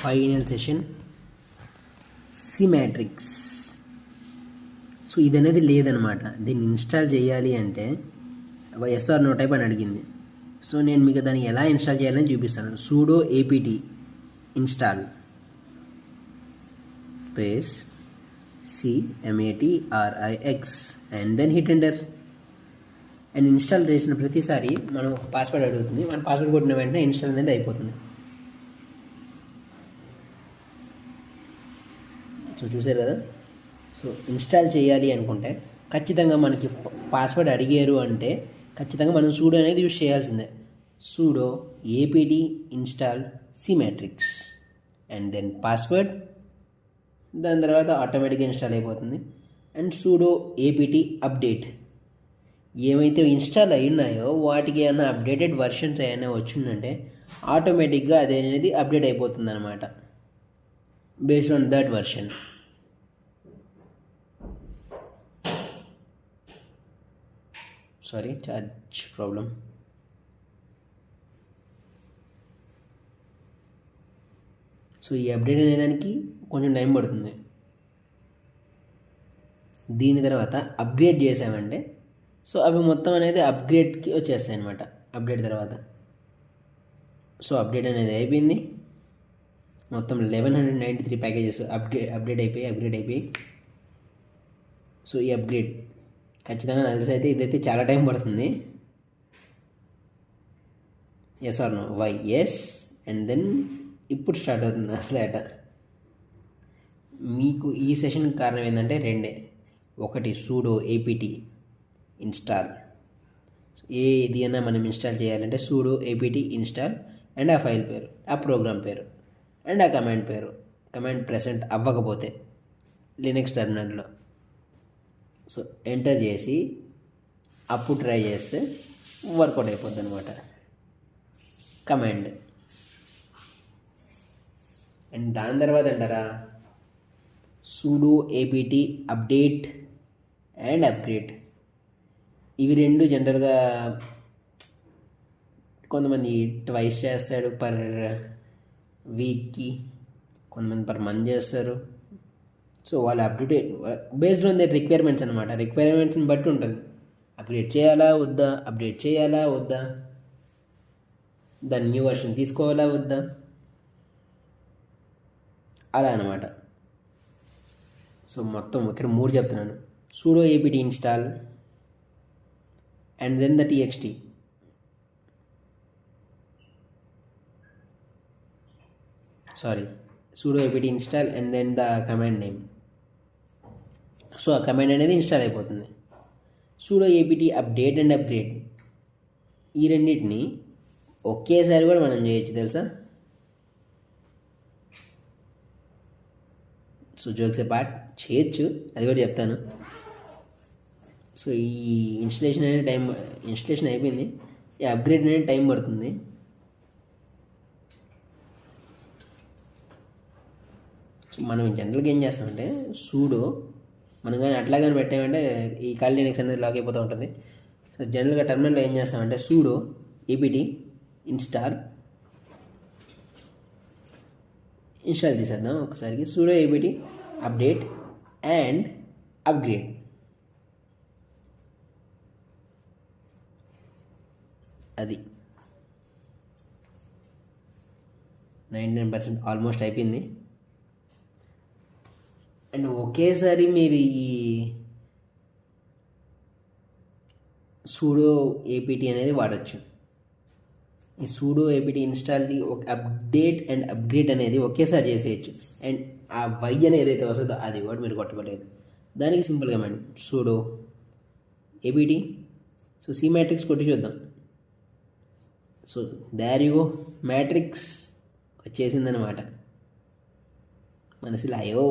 Final session సిమాట్రిక్స్. So ఇది అనేది లేదనమాట. దీన్ని ఇన్స్టాల్ చేయాలి అంటే ఎస్ఆర్ నో టైప్ అని అడిగింది. సో నేను మీకు దాన్ని ఎలా ఇన్స్టాల్ చేయాలని చూపిస్తాను. sudo apt install space cmatrix and then hit enter. And install చేసిన ప్రతిసారి మనం పాస్వర్డ్ అడుగుతుంది. మన పాస్వర్డ్ కొట్టిన వెంటనే ఇన్స్టాల్ అనేది అయిపోతుంది. సో చూసారు కదా. సో ఇన్స్టాల్ చేయాలి అనుకుంటే ఖచ్చితంగా మనకి పాస్వర్డ్ అడిగారు అంటే ఖచ్చితంగా మనం sudo అనేది యూజ్ చేయాల్సిందే. sudo apt install cmatrix and then password, దాని తర్వాత ఆటోమేటిక్గా ఇన్స్టాల్ అయిపోతుంది. అండ్ sudo apt update, ఏమైతే ఇన్స్టాల్ అయి ఉన్నాయో వాటికి ఏమైనా అప్డేటెడ్ వర్షన్స్ ఏమైనా వచ్చిందంటే ఆటోమేటిక్గా అది అనేది అప్డేట్ అయిపోతుంది అనమాట, based on that version. Sorry, charge problem. So ఈ అప్డేట్ అనేదానికి కొంచెం టైం పడుతుంది. దీని తర్వాత అప్గ్రేడ్ చేసామంటే సో అవి మొత్తం అనేది అప్గ్రేడ్కి వచ్చేస్తాయి అనమాట. అప్డేట్ తర్వాత అప్డేట్ అనేది అయిపోయింది. మొత్తం 1193 ప్యాకేజెస్ అప్డేట్ అయిపోయి. సో ఈ అప్గ్రేడ్ ఖచ్చితంగా తెలిసి అయితే ఇదైతే చాలా టైం పడుతుంది. Yes or no? Y yes. And then ఇప్పుడు స్టార్ట్ అవుతుంది అసలు ఆట. మీకు ఈ సెషన్కి కారణం ఏంటంటే రెండే. ఒకటి sudo apt ఇన్స్టాల్. ఏది అయినా మనం ఇన్స్టాల్ చేయాలంటే sudo apt ఇన్స్టాల్ అండ్ ఆ ఫైల్ పేరు, ఆ ప్రోగ్రామ్ పేరు అండ్ ఆ కమాండ్ పేరు. కమాండ్ ప్రెసెంట్ అవ్వకపోతే లినక్స్ టెర్మినల్లో సో ఎంటర్ చేసి అప్పుడు ట్రై చేస్తే వర్కౌట్ అయిపోద్ది అనమాట కమాండ్. అండ్ దాని తర్వాత అంటారా sudo apt update and upgrade. ఇవి రెండు జనరల్గా కొంతమంది ట్వైస్ చేస్తాడు పర్ వీక్కి, కొంతమంది పర్ మంత్ చేస్తారు. సో వాళ్ళు update based on their requirements అనమాట. రిక్వైర్మెంట్స్ని బట్టి ఉంటుంది. అప్గ్రేడ్ చేయాలా వద్దా, అప్డేట్ చేయాలా వద్దా, దాని న్యూ వర్షన్ తీసుకోవాలా వద్దా, అలా అనమాట. సో మొత్తం ఇక్కడ 3 చెప్తున్నాను. sudo apt install and then the txt. sudo apt install and then the command name. So ఆ కమాండ్ అనేది ఇన్స్టాల్ అయిపోతుంది. sudo apt update and upgrade, ఈ రెండింటిని ఒకేసారి కూడా మనం చేయొచ్చు తెలుసా. సో జోక్స్ పార్ట్ చేయొచ్చు, అది కూడా చెప్తాను. సో ఈ ఇన్స్టలేషన్ అయిపోయింది. ఈ అప్గ్రేడ్ అనేది టైం పడుతుంది. సో మనం జనరల్గా ఏం చేస్తామంటే sudo మనం కానీ అట్లా కానీ పెట్టామంటే ఈ కాల్ లినక్స్ అనేది లాక్ అయిపోతూ ఉంటుంది. సో జనరల్గా టెర్మినల్లో ఏం చేస్తామంటే sudo apt ఇన్స్టాల్ తీసేద్దాం ఒకసారికి. sudo apt update and upgrade. అది 99% ఆల్మోస్ట్ అయిపోయింది. అండ్ ఒకేసారి మీరు ఈ sudo apt అనేది వాడచ్చు. ఈ sudo apt ఇన్స్టాల్ది ఒక అప్డేట్ అండ్ అప్గ్రేడ్ అనేది ఒకేసారి చేసేయచ్చు. అండ్ ఆ వై అనేది ఏదైతే వస్తుందో అది కూడా మీరు కొట్టబడలేదు. దానికి సింపుల్గా మనం sudo apt సో cmatrix కొట్టి చూద్దాం. So there you go, matrix వచ్చేసిందనమాట. మనసులో అయ్యో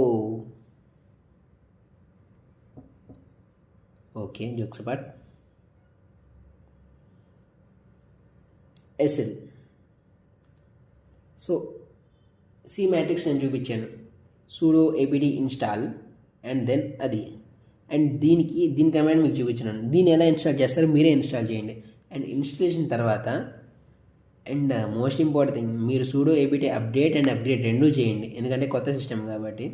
okay, jokes part. SL. So cmatrix నేను చూపించాను. sudo apt install and then అది. అండ్ దీని కమాండ్ మీకు చూపించాను. దీన్ని ఎలా ఇన్స్టాల్ చేస్తారో మీరే ఇన్స్టాల్ చేయండి. అండ్ ఇన్స్టలేషన్ తర్వాత అండ్ మోస్ట్ ఇంపార్టెంట్ థింగ్, మీరు sudo APT update and upgrade రెండూ చేయండి, ఎందుకంటే కొత్త సిస్టమ్ కాబట్టి.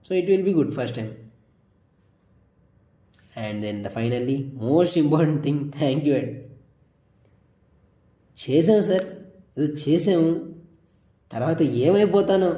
So it will be good first time. And then the finally most important thing, thank you and చేసాము సార్, ఏదో చేసాము, తర్వాత ఏమైపోతానో